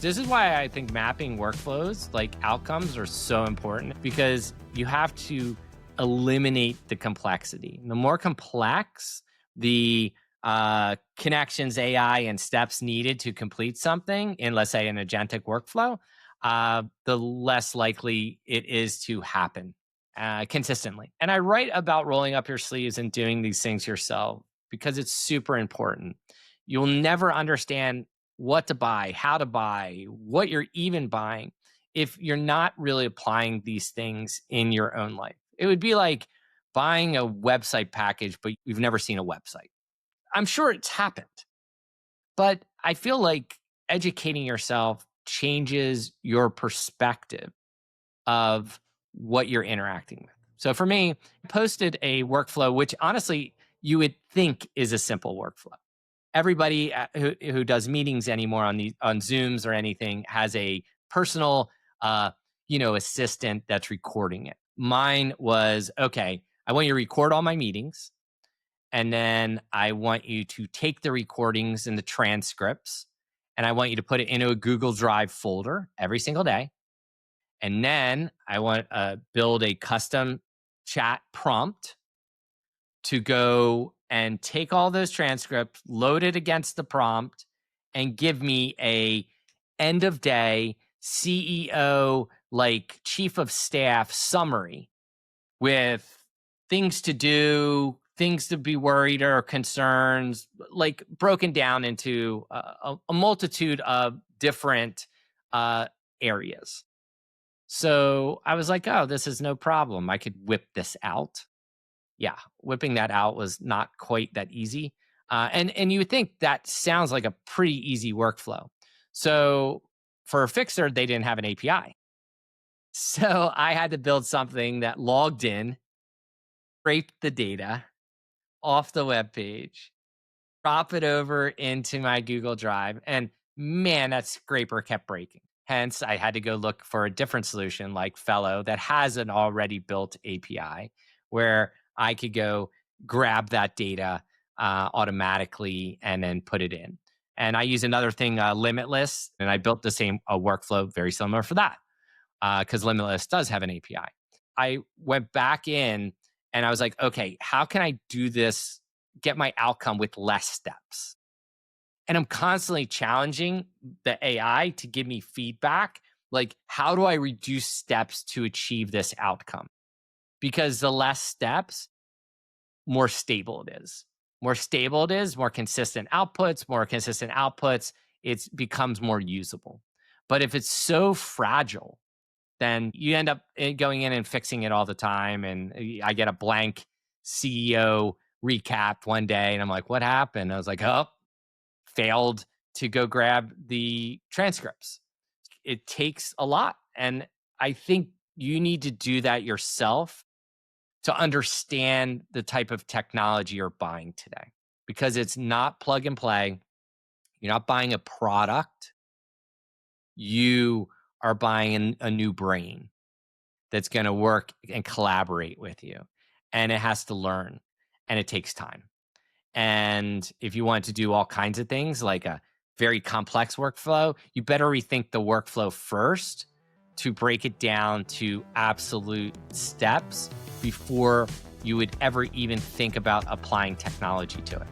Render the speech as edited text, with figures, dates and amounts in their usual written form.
This is why I think mapping workflows, like outcomes, are so important because you have to eliminate the complexity. The more complex the connections, AI, and steps needed to complete something in, let's say, an agentic workflow, the less likely it is to happen consistently. And I write about rolling up your sleeves and doing these things yourself because it's super important. You'll never understand what to buy, how to buy, what you're even buying if you're not really applying these things in your own life. It would be like buying a website package, but you've never seen a website. I'm sure it's happened, but I feel like educating yourself changes your perspective of what you're interacting with. So for me, I posted a workflow, which honestly, you would think is a simple workflow. Everybody who does meetings anymore on Zooms or anything has a personal, assistant that's recording it. Mine was, okay, I want you to record all my meetings, and then I want you to take the recordings and the transcripts, and I want you to put it into a Google Drive folder every single day. And then I want to build a custom chat prompt to go and take all those transcripts, load it against the prompt, and give me a end of day CEO, like chief of staff summary with things to do, things to be worried or concerns, like broken down into a multitude of different areas. So I was like, oh, this is no problem. I could whip this out. Yeah, whipping that out was not quite that easy. And you would think that sounds like a pretty easy workflow. So for a fixer, they didn't have an API. So I had to build something that logged in, scraped the data off the web page, drop it over into my Google Drive, and man, that scraper kept breaking. Hence, I had to go look for a different solution like Fellow that has an already built API where I could go grab that data automatically and then put it in. And I use another thing, Limitless, and I built the same workflow very similar for that because Limitless does have an API. I went back in and I was like, okay, how can I do this, get my outcome with less steps? And I'm constantly challenging the AI to give me feedback. Like, how do I reduce steps to achieve this outcome? Because the less steps, more stable it is. More stable it is, more consistent outputs, it becomes more usable. But if it's so fragile, then you end up going in and fixing it all the time. And I get a blank CEO recap one day, and I'm like, what happened? I was like, oh, failed to go grab the transcripts. It takes a lot. And I think you need to do that yourself to understand the type of technology you're buying today, because it's not plug and play. You're not buying a product. You are buying a new brain that's going to work and collaborate with you. And it has to learn, and it takes time. And if you want to do all kinds of things like a very complex workflow, you better rethink the workflow first to break it down to absolute steps before you would ever even think about applying technology to it.